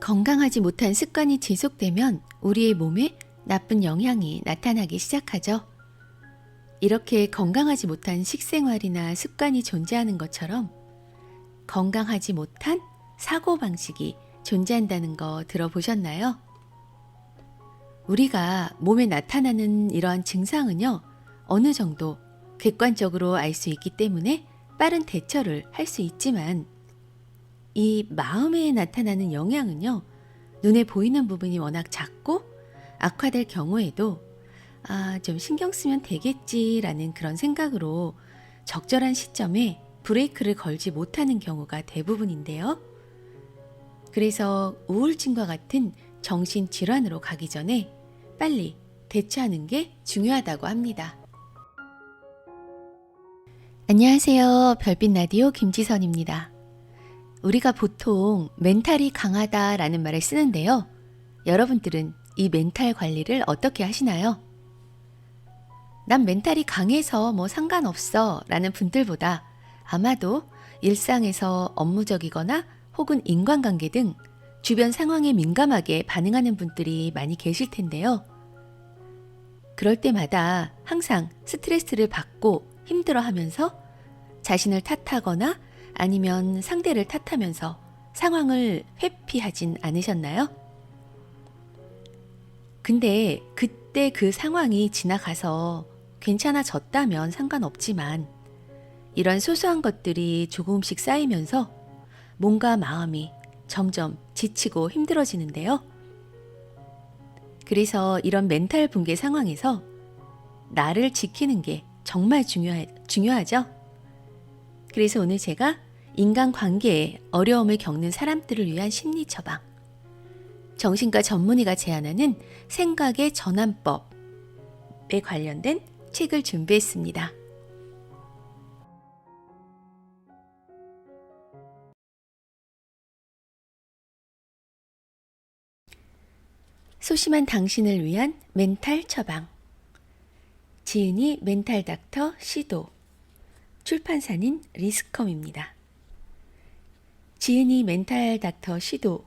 건강하지 못한 습관이 지속되면 우리의 몸에 나쁜 영향이 나타나기 시작하죠. 이렇게 건강하지 못한 식생활이나 습관이 존재하는 것처럼 건강하지 못한 사고방식이 존재한다는 거 들어보셨나요? 우리가 몸에 나타나는 이러한 증상은요, 어느 정도 객관적으로 알 수 있기 때문에 빠른 대처를 할 수 있지만 이 마음에 나타나는 영향은요, 눈에 보이는 부분이 워낙 작고 악화될 경우에도 좀 신경 쓰면 되겠지라는 그런 생각으로 적절한 시점에 브레이크를 걸지 못하는 경우가 대부분인데요. 그래서 우울증과 같은 정신질환으로 가기 전에 빨리 대처하는 게 중요하다고 합니다. 안녕하세요. 별빛 라디오 김지선입니다. 우리가 보통 멘탈이 강하다라는 말을 쓰는데요. 여러분들은 이 멘탈 관리를 어떻게 하시나요? 난 멘탈이 강해서 상관없어 라는 분들보다 아마도 일상에서 업무적이거나 혹은 인간관계 등 주변 상황에 민감하게 반응하는 분들이 많이 계실 텐데요. 그럴 때마다 항상 스트레스를 받고 힘들어하면서 자신을 탓하거나 아니면 상대를 탓하면서 상황을 회피하진 않으셨나요? 근데 그때 그 상황이 지나가서 괜찮아졌다면 상관없지만 이런 소소한 것들이 조금씩 쌓이면서 몸과 마음이 점점 지치고 힘들어지는데요. 그래서 이런 멘탈 붕괴 상황에서 나를 지키는 게 정말 중요하죠. 그래서 오늘 제가 인간관계에 어려움을 겪는 사람들을 위한 심리 처방, 정신과 전문의가 제안하는 생각의 전환법에 관련된 책을 준비했습니다. 소심한 당신을 위한 멘탈 처방. 지은이 멘탈 닥터 시도. 출판사는 리스컴입니다. 지은이 멘탈 닥터 시도.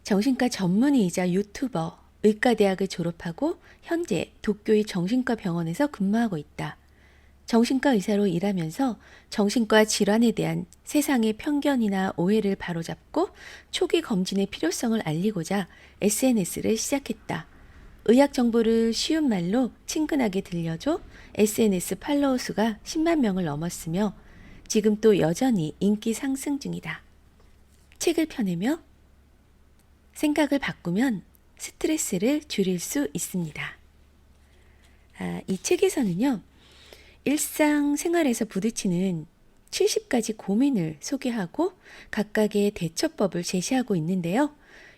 정신과 전문의이자 유튜버, 의과대학을 졸업하고 현재 도쿄의 정신과 병원에서 근무하고 있다. 정신과 의사로 일하면서 정신과 질환에 대한 세상의 편견이나 오해를 바로잡고 초기 검진의 필요성을 알리고자 SNS를 시작했다. 의학 정보를 쉬운 말로 친근하게 들려줘 SNS 팔로워 수가 10만 명을 넘었으며 지금 또 여전히 인기 상승 중이다. 책을 펴내며 생각을 바꾸면 스트레스를 줄일 수 있습니다. 이 책에서는요, 일상생활에서 부딪히는 70가지 고민을 소개하고 각각의 대처법을 제시하고 있는데요.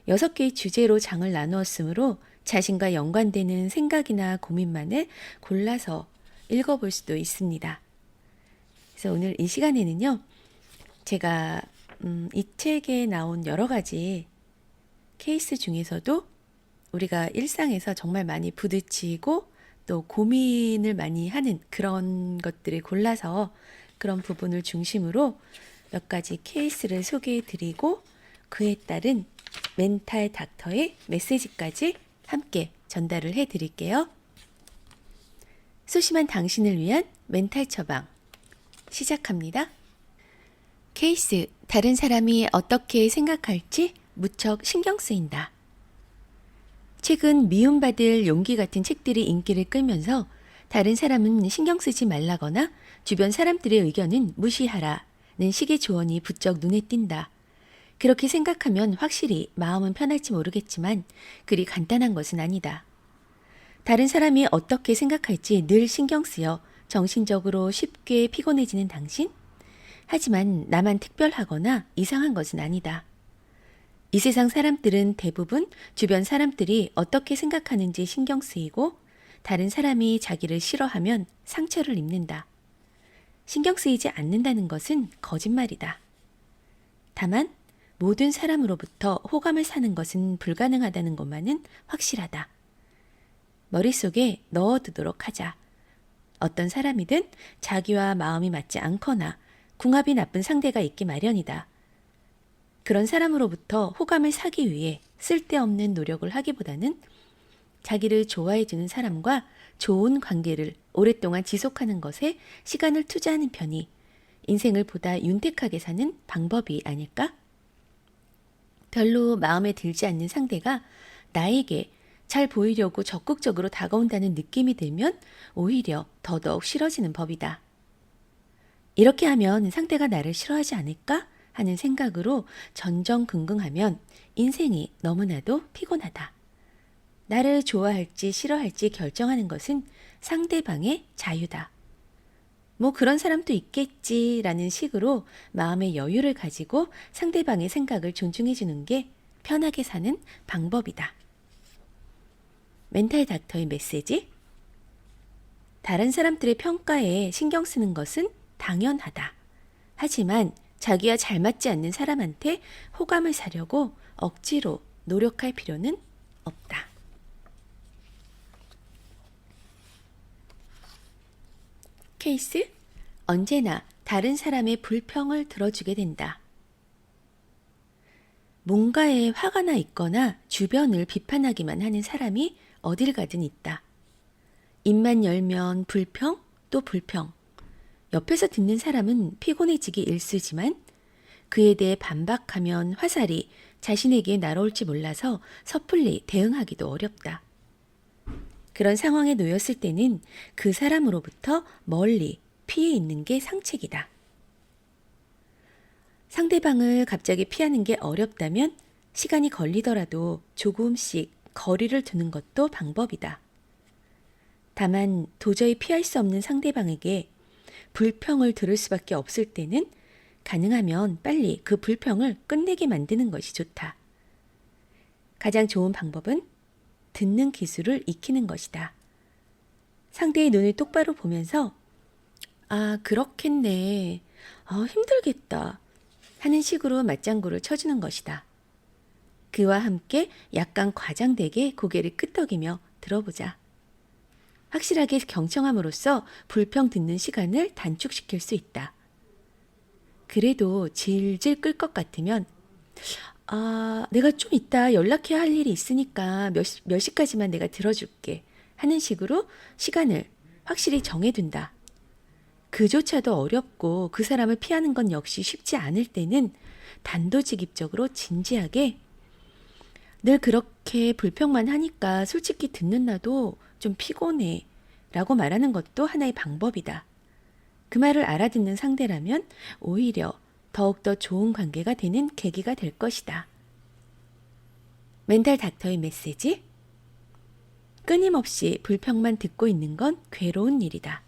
6개의 주제로 장을 나누었으므로 자신과 연관되는 생각이나 고민만을 골라서 읽어볼 수도 있습니다. 그래서 오늘 이 시간에는요, 제가 이 책에 나온 여러 가지 케이스 중에서도 우리가 일상에서 정말 많이 부딪히고 또 고민을 많이 하는 그런 것들을 골라서 그런 부분을 중심으로 몇 가지 케이스를 소개해 드리고 그에 따른 멘탈 닥터의 메시지까지 함께 전달을 해 드릴게요. 소심한 당신을 위한 멘탈 처방 시작합니다. 케이스, 다른 사람이 어떻게 생각할지 무척 신경 쓰인다. 최근 미움받을 용기 같은 책들이 인기를 끌면서 다른 사람은 신경 쓰지 말라거나 주변 사람들의 의견은 무시하라는 식의 조언이 부쩍 눈에 띈다. 그렇게 생각하면 확실히 마음은 편할지 모르겠지만 그리 간단한 것은 아니다. 다른 사람이 어떻게 생각할지 늘 신경 쓰여 정신적으로 쉽게 피곤해지는 당신? 하지만 나만 특별하거나 이상한 것은 아니다. 이 세상 사람들은 대부분 주변 사람들이 어떻게 생각하는지 신경 쓰이고 다른 사람이 자기를 싫어하면 상처를 입는다. 신경 쓰이지 않는다는 것은 거짓말이다. 다만 모든 사람으로부터 호감을 사는 것은 불가능하다는 것만은 확실하다. 머릿속에 넣어두도록 하자. 어떤 사람이든 자기와 마음이 맞지 않거나 궁합이 나쁜 상대가 있기 마련이다. 그런 사람으로부터 호감을 사기 위해 쓸데없는 노력을 하기보다는 자기를 좋아해주는 사람과 좋은 관계를 오랫동안 지속하는 것에 시간을 투자하는 편이 인생을 보다 윤택하게 사는 방법이 아닐까? 별로 마음에 들지 않는 상대가 나에게 잘 보이려고 적극적으로 다가온다는 느낌이 들면 오히려 더더욱 싫어지는 법이다. 이렇게 하면 상대가 나를 싫어하지 않을까 하는 생각으로 전전긍긍하면 인생이 너무나도 피곤하다. 나를 좋아할지 싫어할지 결정하는 것은 상대방의 자유다. 뭐 그런 사람도 있겠지라는 식으로 마음의 여유를 가지고 상대방의 생각을 존중해 주는 게 편하게 사는 방법이다. 멘탈 닥터의 메시지: 다른 사람들의 평가에 신경 쓰는 것은 당연하다. 하지만 자기와 잘 맞지 않는 사람한테 호감을 사려고 억지로 노력할 필요는 없다. 케이스: 언제나 다른 사람의 불평을 들어주게 된다. 뭔가에 화가 나 있거나 주변을 비판하기만 하는 사람이 어딜 가든 있다. 입만 열면 불평 또 불평. 옆에서 듣는 사람은 피곤해지기 일쑤지만 그에 대해 반박하면 화살이 자신에게 날아올지 몰라서 섣불리 대응하기도 어렵다. 그런 상황에 놓였을 때는 그 사람으로부터 멀리 피해 있는 게 상책이다. 상대방을 갑자기 피하는 게 어렵다면 시간이 걸리더라도 조금씩 거리를 두는 것도 방법이다. 다만 도저히 피할 수 없는 상대방에게 불평을 들을 수밖에 없을 때는 가능하면 빨리 그 불평을 끝내게 만드는 것이 좋다. 가장 좋은 방법은 듣는 기술을 익히는 것이다. 상대의 눈을 똑바로 보면서 아, 그렇겠네. 힘들겠다. 하는 식으로 맞장구를 쳐주는 것이다. 그와 함께 약간 과장되게 고개를 끄덕이며 들어보자. 확실하게 경청함으로써 불평 듣는 시간을 단축시킬 수 있다. 그래도 질질 끌 것 같으면 내가 좀 이따 연락해야 할 일이 있으니까 몇 시까지만 내가 들어줄게 하는 식으로 시간을 확실히 정해둔다. 그조차도 어렵고 그 사람을 피하는 건 역시 쉽지 않을 때는 단도직입적으로 진지하게 늘 그렇게 불평만 하니까 솔직히 듣는 나도 좀 피곤해 라고 말하는 것도 하나의 방법이다. 그 말을 알아듣는 상대라면 오히려 더욱더 좋은 관계가 되는 계기가 될 것이다. 멘탈 닥터의 메시지: 끊임없이 불평만 듣고 있는 건 괴로운 일이다.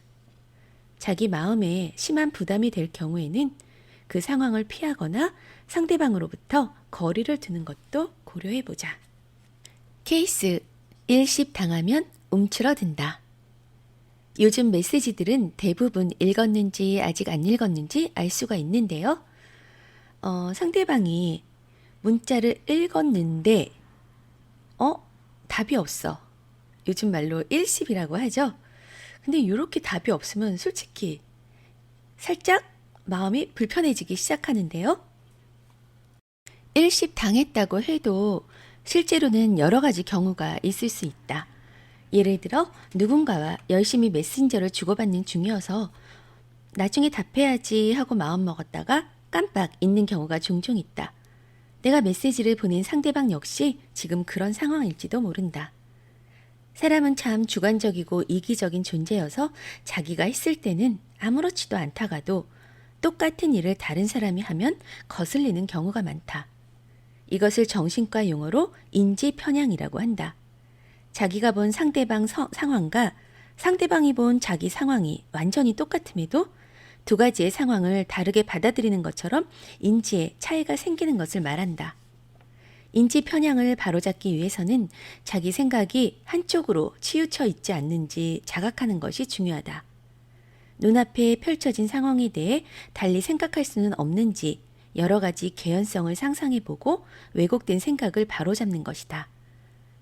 자기 마음에 심한 부담이 될 경우에는 그 상황을 피하거나 상대방으로부터 거리를 두는 것도 고려해보자. 케이스: 일십 당하면 움츠러든다. 요즘 메시지들은 대부분 읽었는지 아직 안 읽었는지 알 수가 있는데요. 상대방이 문자를 읽었는데 답이 없어. 요즘 말로 일십이라고 하죠. 근데 이렇게 답이 없으면 솔직히 살짝 마음이 불편해지기 시작하는데요. 일십 당했다고 해도 실제로는 여러 가지 경우가 있을 수 있다. 예를 들어 누군가와 열심히 메신저를 주고받는 중이어서 나중에 답해야지 하고 마음먹었다가 깜빡 잊는 경우가 종종 있다. 내가 메시지를 보낸 상대방 역시 지금 그런 상황일지도 모른다. 사람은 참 주관적이고 이기적인 존재여서 자기가 했을 때는 아무렇지도 않다가도 똑같은 일을 다른 사람이 하면 거슬리는 경우가 많다. 이것을 정신과 용어로 인지편향이라고 한다. 자기가 본 상대방 상황과 상대방이 본 자기 상황이 완전히 똑같음에도 두 가지의 상황을 다르게 받아들이는 것처럼 인지에 차이가 생기는 것을 말한다. 인지 편향을 바로잡기 위해서는 자기 생각이 한쪽으로 치우쳐 있지 않는지 자각하는 것이 중요하다. 눈앞에 펼쳐진 상황에 대해 달리 생각할 수는 없는지 여러 가지 개연성을 상상해보고 왜곡된 생각을 바로잡는 것이다.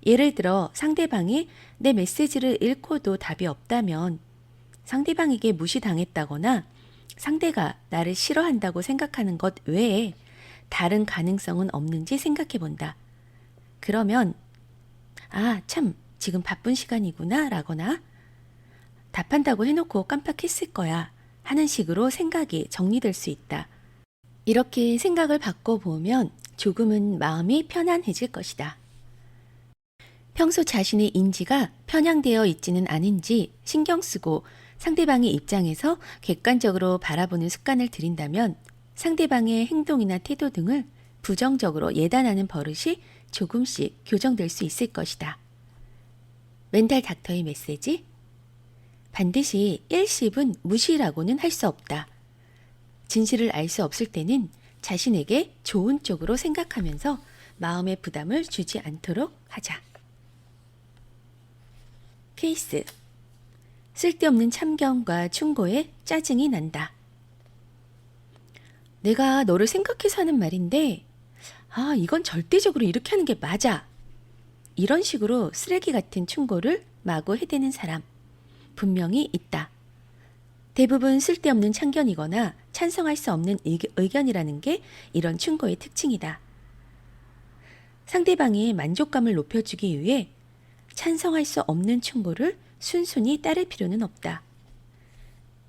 예를 들어 상대방이 내 메시지를 읽고도 답이 없다면 상대방에게 무시당했다거나 상대가 나를 싫어한다고 생각하는 것 외에 다른 가능성은 없는지 생각해 본다. 그러면 참 지금 바쁜 시간이구나 라거나 답한다고 해놓고 깜빡했을 거야 하는 식으로 생각이 정리될 수 있다. 이렇게 생각을 바꿔보면 조금은 마음이 편안해질 것이다. 평소 자신의 인지가 편향되어 있지는 않은지 신경 쓰고 상대방의 입장에서 객관적으로 바라보는 습관을 들인다면 상대방의 행동이나 태도 등을 부정적으로 예단하는 버릇이 조금씩 교정될 수 있을 것이다. 멘탈 닥터의 메시지: 반드시 일십은 무시라고는 할 수 없다. 진실을 알 수 없을 때는 자신에게 좋은 쪽으로 생각하면서 마음의 부담을 주지 않도록 하자. 케이스: 쓸데없는 참견과 충고에 짜증이 난다. 내가 너를 생각해서 하는 말인데 이건 절대적으로 이렇게 하는 게 맞아. 이런 식으로 쓰레기 같은 충고를 마구 해대는 사람 분명히 있다. 대부분 쓸데없는 참견이거나 찬성할 수 없는 의견이라는 게 이런 충고의 특징이다. 상대방의 만족감을 높여주기 위해 찬성할 수 없는 충고를 순순히 따를 필요는 없다.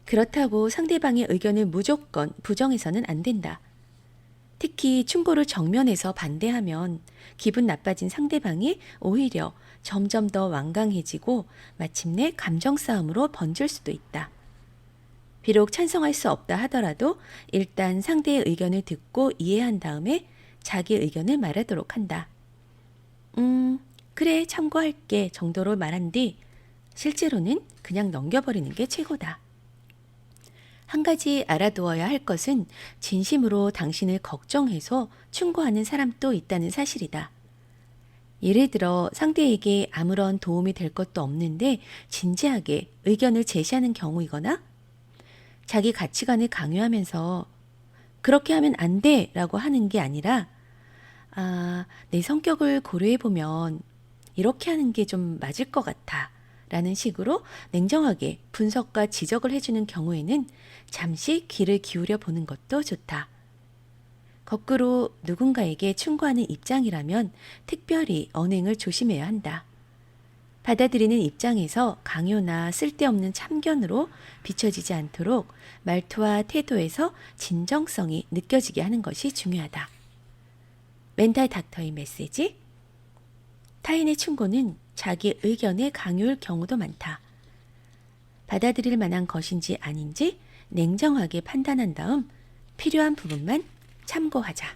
그렇다고 상대방의 의견을 무조건 부정해서는 안 된다. 특히 충고를 정면에서 반대하면 기분 나빠진 상대방이 오히려 점점 더 완강해지고 마침내 감정 싸움으로 번질 수도 있다. 비록 찬성할 수 없다 하더라도 일단 상대의 의견을 듣고 이해한 다음에 자기 의견을 말하도록 한다. 그래 참고할게 정도로 말한 뒤 실제로는 그냥 넘겨버리는 게 최고다. 한 가지 알아두어야 할 것은 진심으로 당신을 걱정해서 충고하는 사람도 있다는 사실이다. 예를 들어 상대에게 아무런 도움이 될 것도 없는데 진지하게 의견을 제시하는 경우이거나 자기 가치관을 강요하면서 그렇게 하면 안 돼 라고 하는 게 아니라 내 성격을 고려해보면 이렇게 하는 게 좀 맞을 것 같아 라는 식으로 냉정하게 분석과 지적을 해주는 경우에는 잠시 귀를 기울여 보는 것도 좋다. 거꾸로 누군가에게 충고하는 입장이라면 특별히 언행을 조심해야 한다. 받아들이는 입장에서 강요나 쓸데없는 참견으로 비춰지지 않도록 말투와 태도에서 진정성이 느껴지게 하는 것이 중요하다. 멘탈 닥터의 메시지: 타인의 충고는 자기 의견의 강요일 경우도 많다. 받아들일 만한 것인지 아닌지 냉정하게 판단한 다음 필요한 부분만 참고하자.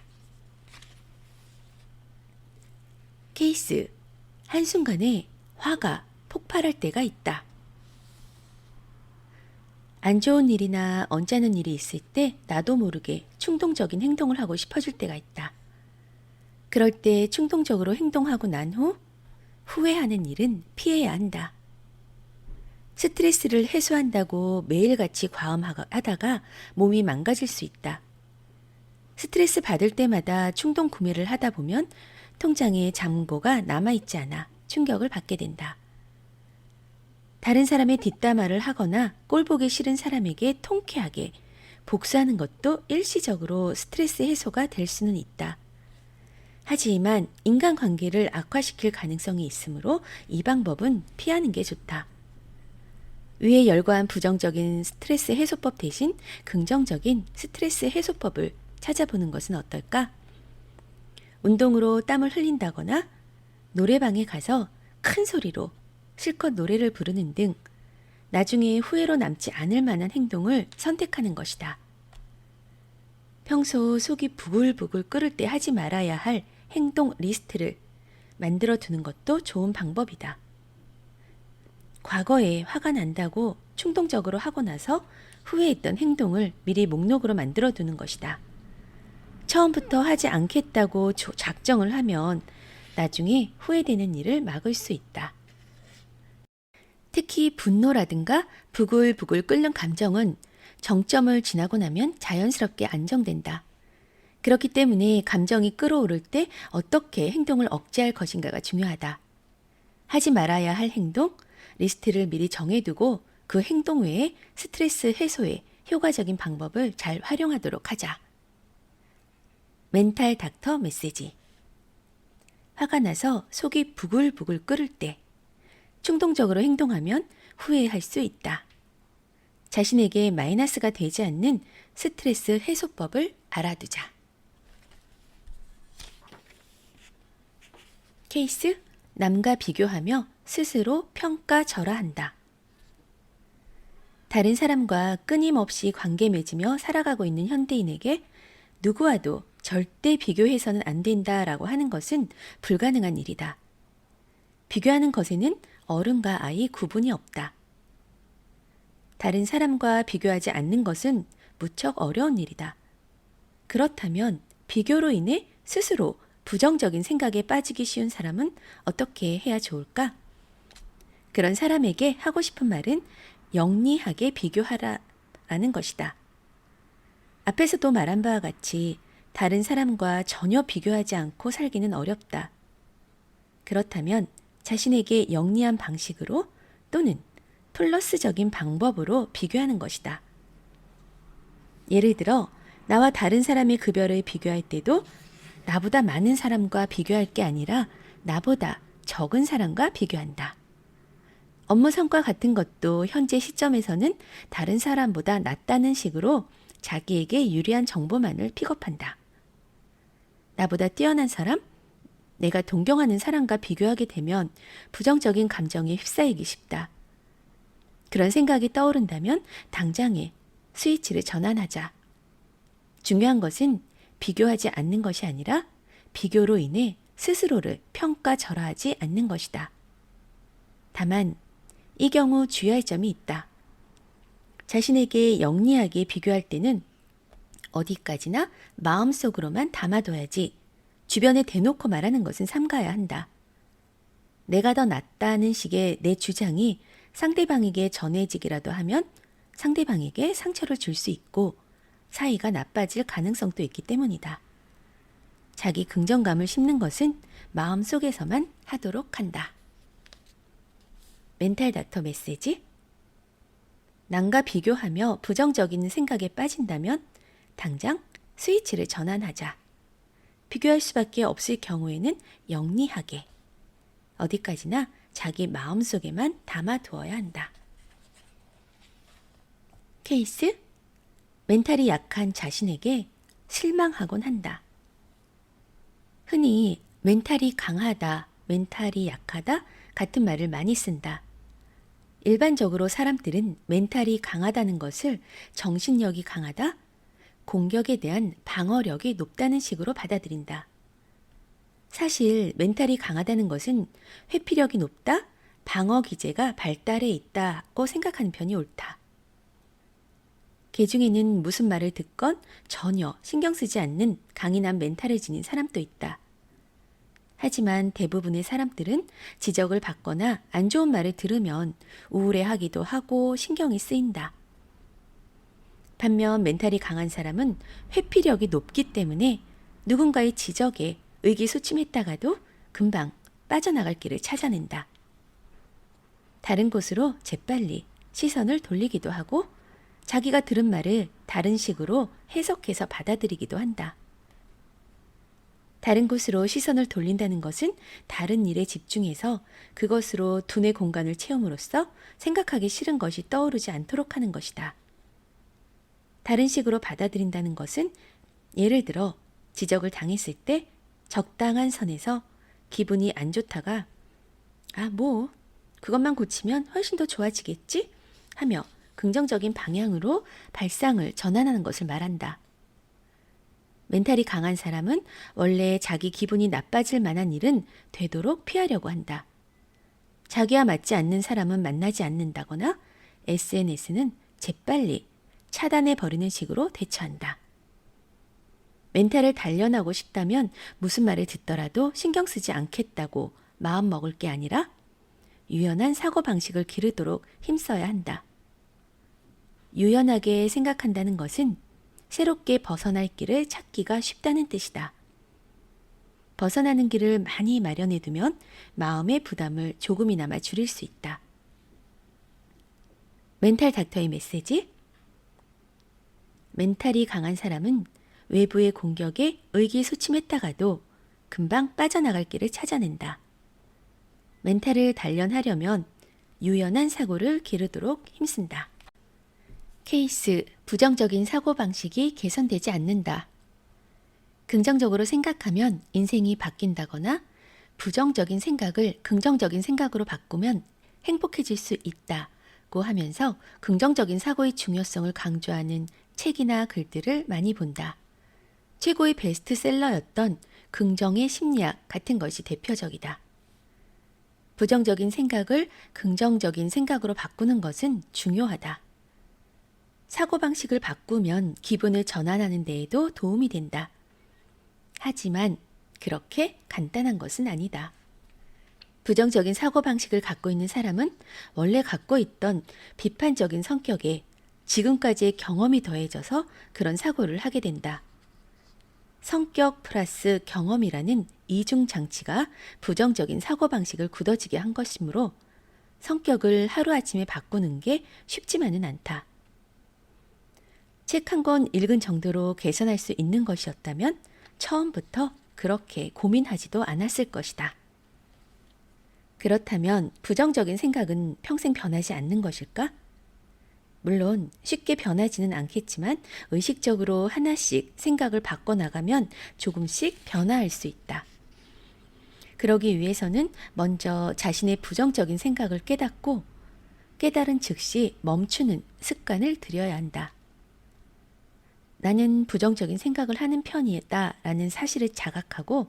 케이스: 한순간에 화가 폭발할 때가 있다. 안 좋은 일이나 언짢은 일이 있을 때 나도 모르게 충동적인 행동을 하고 싶어질 때가 있다. 그럴 때 충동적으로 행동하고 난 후 후회하는 일은 피해야 한다. 스트레스를 해소한다고 매일같이 과음하다가 몸이 망가질 수 있다. 스트레스 받을 때마다 충동 구매를 하다 보면 통장에 잔고가 남아있지 않아 충격을 받게 된다. 다른 사람의 뒷담화를 하거나 꼴보기 싫은 사람에게 통쾌하게 복수하는 것도 일시적으로 스트레스 해소가 될 수는 있다. 하지만 인간관계를 악화시킬 가능성이 있으므로 이 방법은 피하는 게 좋다. 위에 열거한 부정적인 스트레스 해소법 대신 긍정적인 스트레스 해소법을 찾아보는 것은 어떨까? 운동으로 땀을 흘린다거나 노래방에 가서 큰 소리로 실컷 노래를 부르는 등 나중에 후회로 남지 않을 만한 행동을 선택하는 것이다. 평소 속이 부글부글 끓을 때 하지 말아야 할 행동 리스트를 만들어 두는 것도 좋은 방법이다. 과거에 화가 난다고 충동적으로 하고 나서 후회했던 행동을 미리 목록으로 만들어 두는 것이다. 처음부터 하지 않겠다고 작정을 하면 나중에 후회되는 일을 막을 수 있다. 특히 분노라든가 부글부글 끓는 감정은 정점을 지나고 나면 자연스럽게 안정된다. 그렇기 때문에 감정이 끌어오를 때 어떻게 행동을 억제할 것인가가 중요하다. 하지 말아야 할 행동, 리스트를 미리 정해두고 그 행동 외에 스트레스 해소에 효과적인 방법을 잘 활용하도록 하자. 멘탈 닥터 메시지. 화가 나서 속이 부글부글 끓을 때 충동적으로 행동하면 후회할 수 있다. 자신에게 마이너스가 되지 않는 스트레스 해소법을 알아두자. 케이스, 남과 비교하며 스스로 평가절하한다. 다른 사람과 끊임없이 관계 맺으며 살아가고 있는 현대인에게 누구와도 절대 비교해서는 안 된다라고 하는 것은 불가능한 일이다. 비교하는 것에는 어른과 아이 구분이 없다. 다른 사람과 비교하지 않는 것은 무척 어려운 일이다. 그렇다면 비교로 인해 스스로 부정적인 생각에 빠지기 쉬운 사람은 어떻게 해야 좋을까? 그런 사람에게 하고 싶은 말은 영리하게 비교하라라는 것이다. 앞에서도 말한 바와 같이 다른 사람과 전혀 비교하지 않고 살기는 어렵다. 그렇다면 자신에게 영리한 방식으로 또는 플러스적인 방법으로 비교하는 것이다. 예를 들어 나와 다른 사람의 급여를 비교할 때도 나보다 많은 사람과 비교할 게 아니라 나보다 적은 사람과 비교한다. 업무 성과 같은 것도 현재 시점에서는 다른 사람보다 낫다는 식으로 자기에게 유리한 정보만을 픽업한다. 나보다 뛰어난 사람, 내가 동경하는 사람과 비교하게 되면 부정적인 감정에 휩싸이기 쉽다. 그런 생각이 떠오른다면 당장에 스위치를 전환하자. 중요한 것은 비교하지 않는 것이 아니라 비교로 인해 스스로를 평가절하하지 않는 것이다. 다만 이 경우 주의할 점이 있다. 자신에게 영리하게 비교할 때는 어디까지나 마음속으로만 담아둬야지 주변에 대놓고 말하는 것은 삼가야 한다. 내가 더 낫다는 식의 내 주장이 상대방에게 전해지기라도 하면 상대방에게 상처를 줄 수 있고 사이가 나빠질 가능성도 있기 때문이다. 자기 긍정감을 심는 것은 마음속에서만 하도록 한다. 멘탈 닥터 메시지. 남과 비교하며 부정적인 생각에 빠진다면 당장 스위치를 전환하자. 비교할 수밖에 없을 경우에는 영리하게 어디까지나 자기 마음속에만 담아두어야 한다. 케이스, 멘탈이 약한 자신에게 실망하곤 한다. 흔히 멘탈이 강하다, 멘탈이 약하다 같은 말을 많이 쓴다. 일반적으로 사람들은 멘탈이 강하다는 것을 정신력이 강하다, 공격에 대한 방어력이 높다는 식으로 받아들인다. 사실 멘탈이 강하다는 것은 회피력이 높다, 방어 기제가 발달해 있다고 생각하는 편이 옳다. 개중에는 무슨 말을 듣건 전혀 신경 쓰지 않는 강인한 멘탈을 지닌 사람도 있다. 하지만 대부분의 사람들은 지적을 받거나 안 좋은 말을 들으면 우울해하기도 하고 신경이 쓰인다. 반면 멘탈이 강한 사람은 회피력이 높기 때문에 누군가의 지적에 의기소침했다가도 금방 빠져나갈 길을 찾아낸다. 다른 곳으로 재빨리 시선을 돌리기도 하고 자기가 들은 말을 다른 식으로 해석해서 받아들이기도 한다. 다른 곳으로 시선을 돌린다는 것은 다른 일에 집중해서 그것으로 두뇌 공간을 채움으로써 생각하기 싫은 것이 떠오르지 않도록 하는 것이다. 다른 식으로 받아들인다는 것은 예를 들어 지적을 당했을 때 적당한 선에서 기분이 안 좋다가 그것만 고치면 훨씬 더 좋아지겠지? 하며 긍정적인 방향으로 발상을 전환하는 것을 말한다. 멘탈이 강한 사람은 원래 자기 기분이 나빠질 만한 일은 되도록 피하려고 한다. 자기와 맞지 않는 사람은 만나지 않는다거나 SNS는 재빨리 차단해버리는 식으로 대처한다. 멘탈을 단련하고 싶다면 무슨 말을 듣더라도 신경 쓰지 않겠다고 마음 먹을 게 아니라 유연한 사고방식을 기르도록 힘써야 한다. 유연하게 생각한다는 것은 새롭게 벗어날 길을 찾기가 쉽다는 뜻이다. 벗어나는 길을 많이 마련해두면 마음의 부담을 조금이나마 줄일 수 있다. 멘탈 닥터의 메시지. 멘탈이 강한 사람은 외부의 공격에 의기소침했다가도 금방 빠져나갈 길을 찾아낸다. 멘탈을 단련하려면 유연한 사고를 기르도록 힘쓴다. 케이스, 부정적인 사고방식이 개선되지 않는다. 긍정적으로 생각하면 인생이 바뀐다거나 부정적인 생각을 긍정적인 생각으로 바꾸면 행복해질 수 있다고 하면서 긍정적인 사고의 중요성을 강조하는 책이나 글들을 많이 본다. 최고의 베스트셀러였던 긍정의 심리학 같은 것이 대표적이다. 부정적인 생각을 긍정적인 생각으로 바꾸는 것은 중요하다. 사고방식을 바꾸면 기분을 전환하는 데에도 도움이 된다. 하지만 그렇게 간단한 것은 아니다. 부정적인 사고방식을 갖고 있는 사람은 원래 갖고 있던 비판적인 성격에 지금까지의 경험이 더해져서 그런 사고를 하게 된다. 성격 플러스 경험이라는 이중장치가 부정적인 사고방식을 굳어지게 한 것이므로 성격을 하루아침에 바꾸는 게 쉽지만은 않다. 책 한 권 읽은 정도로 개선할 수 있는 것이었다면 처음부터 그렇게 고민하지도 않았을 것이다. 그렇다면 부정적인 생각은 평생 변하지 않는 것일까? 물론 쉽게 변하지는 않겠지만 의식적으로 하나씩 생각을 바꿔나가면 조금씩 변화할 수 있다. 그러기 위해서는 먼저 자신의 부정적인 생각을 깨닫고 깨달은 즉시 멈추는 습관을 들여야 한다. 나는 부정적인 생각을 하는 편이다라는 사실을 자각하고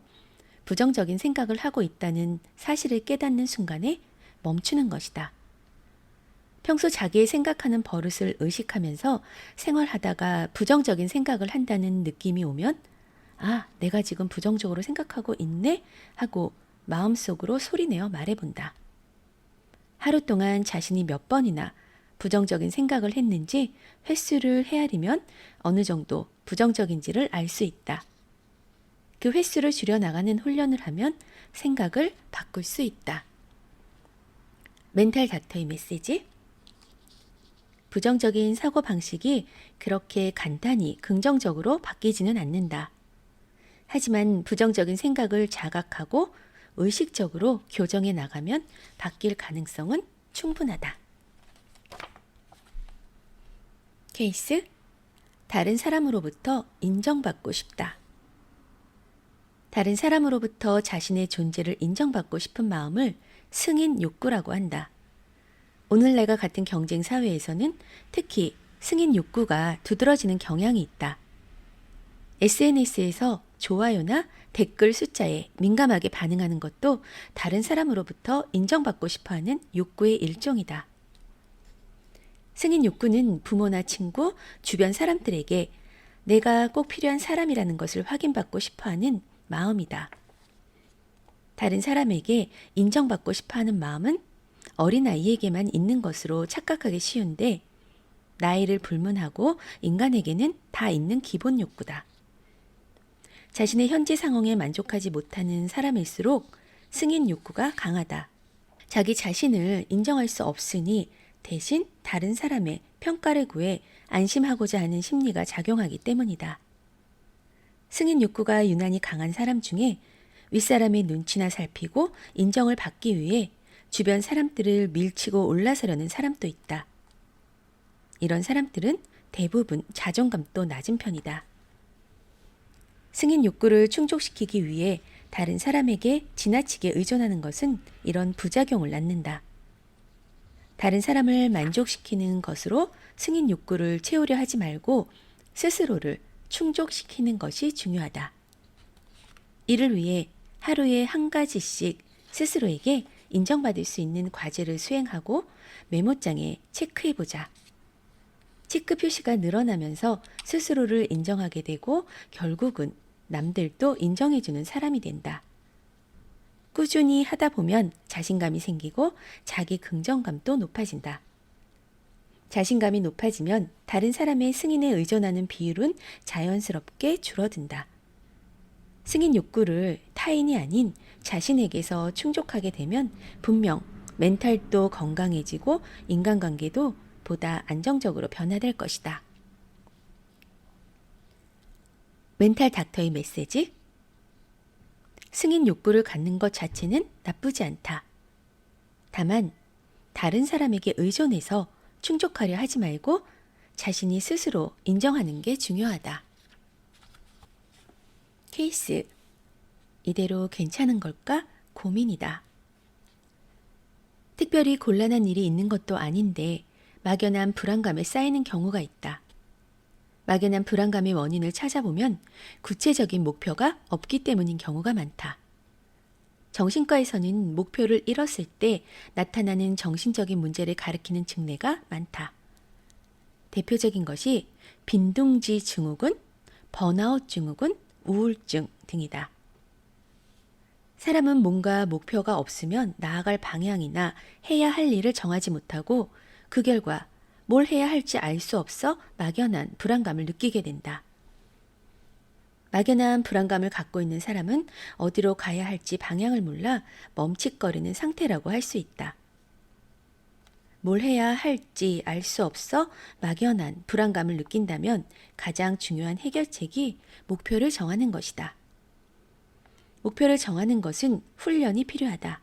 부정적인 생각을 하고 있다는 사실을 깨닫는 순간에 멈추는 것이다. 평소 자기의 생각하는 버릇을 의식하면서 생활하다가 부정적인 생각을 한다는 느낌이 오면 아, 내가 지금 부정적으로 생각하고 있네 하고 마음속으로 소리내어 말해본다. 하루 동안 자신이 몇 번이나 부정적인 생각을 했는지 횟수를 헤아리면 어느 정도 부정적인지를 알 수 있다. 그 횟수를 줄여나가는 훈련을 하면 생각을 바꿀 수 있다. 멘탈 닥터의 메시지. 부정적인 사고방식이 그렇게 간단히 긍정적으로 바뀌지는 않는다. 하지만 부정적인 생각을 자각하고 의식적으로 교정해 나가면 바뀔 가능성은 충분하다. 케이스, 다른 사람으로부터 인정받고 싶다. 다른 사람으로부터 자신의 존재를 인정받고 싶은 마음을 승인 욕구라고 한다. 오늘날과 같은 경쟁 사회에서는 특히 승인 욕구가 두드러지는 경향이 있다. SNS에서 좋아요나 댓글 숫자에 민감하게 반응하는 것도 다른 사람으로부터 인정받고 싶어하는 욕구의 일종이다. 승인 욕구는 부모나 친구, 주변 사람들에게 내가 꼭 필요한 사람이라는 것을 확인받고 싶어하는 마음이다. 다른 사람에게 인정받고 싶어하는 마음은 어린아이에게만 있는 것으로 착각하기 쉬운데 나이를 불문하고 인간에게는 다 있는 기본 욕구다. 자신의 현재 상황에 만족하지 못하는 사람일수록 승인 욕구가 강하다. 자기 자신을 인정할 수 없으니 대신 다른 사람의 평가를 구해 안심하고자 하는 심리가 작용하기 때문이다. 승인 욕구가 유난히 강한 사람 중에 윗사람의 눈치나 살피고 인정을 받기 위해 주변 사람들을 밀치고 올라서려는 사람도 있다. 이런 사람들은 대부분 자존감도 낮은 편이다. 승인 욕구를 충족시키기 위해 다른 사람에게 지나치게 의존하는 것은 이런 부작용을 낳는다. 다른 사람을 만족시키는 것으로 승인 욕구를 채우려 하지 말고 스스로를 충족시키는 것이 중요하다. 이를 위해 하루에 한 가지씩 스스로에게 인정받을 수 있는 과제를 수행하고 메모장에 체크해보자. 체크 표시가 늘어나면서 스스로를 인정하게 되고 결국은 남들도 인정해주는 사람이 된다. 꾸준히 하다 보면 자신감이 생기고 자기 긍정감도 높아진다. 자신감이 높아지면 다른 사람의 승인에 의존하는 비율은 자연스럽게 줄어든다. 승인 욕구를 타인이 아닌 자신에게서 충족하게 되면 분명 멘탈도 건강해지고 인간관계도 보다 안정적으로 변화될 것이다. 멘탈 닥터의 메시지. 승인 욕구를 갖는 것 자체는 나쁘지 않다. 다만 다른 사람에게 의존해서 충족하려 하지 말고 자신이 스스로 인정하는 게 중요하다. 케이스. 이대로 괜찮은 걸까? 고민이다. 특별히 곤란한 일이 있는 것도 아닌데 막연한 불안감에 쌓이는 경우가 있다. 막연한 불안감의 원인을 찾아보면 구체적인 목표가 없기 때문인 경우가 많다. 정신과에서는 목표를 잃었을 때 나타나는 정신적인 문제를 가리키는 증례가 많다. 대표적인 것이 빈둥지 증후군, 번아웃 증후군, 우울증 등이다. 사람은 뭔가 목표가 없으면 나아갈 방향이나 해야 할 일을 정하지 못하고 그 결과 뭘 해야 할지 알 수 없어 막연한 불안감을 느끼게 된다. 막연한 불안감을 갖고 있는 사람은 어디로 가야 할지 방향을 몰라 멈칫거리는 상태라고 할 수 있다. 뭘 해야 할지 알 수 없어 막연한 불안감을 느낀다면 가장 중요한 해결책이 목표를 정하는 것이다. 목표를 정하는 것은 훈련이 필요하다.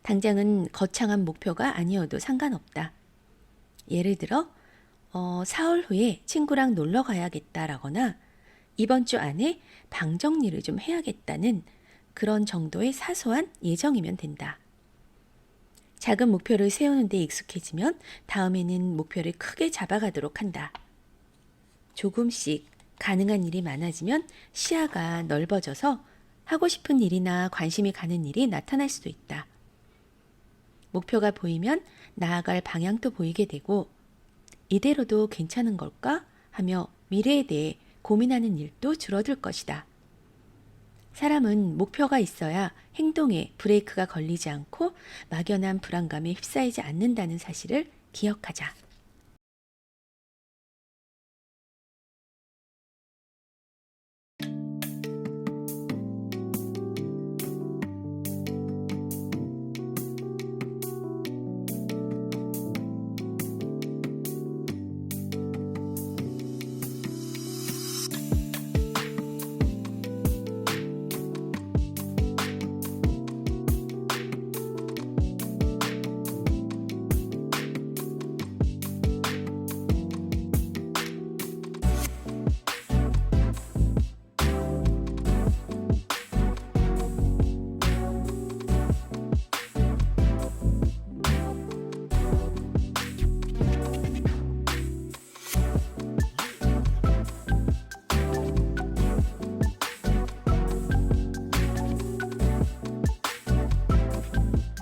당장은 거창한 목표가 아니어도 상관없다. 예를 들어 사흘 후에 친구랑 놀러 가야겠다라거나 이번 주 안에 방 정리를 좀 해야겠다는 그런 정도의 사소한 예정이면 된다. 작은 목표를 세우는 데 익숙해지면 다음에는 목표를 크게 잡아가도록 한다. 조금씩 가능한 일이 많아지면 시야가 넓어져서 하고 싶은 일이나 관심이 가는 일이 나타날 수도 있다. 목표가 보이면 나아갈 방향도 보이게 되고 이대로도 괜찮은 걸까 하며 미래에 대해 고민하는 일도 줄어들 것이다. 사람은 목표가 있어야 행동에 브레이크가 걸리지 않고 막연한 불안감에 휩싸이지 않는다는 사실을 기억하자.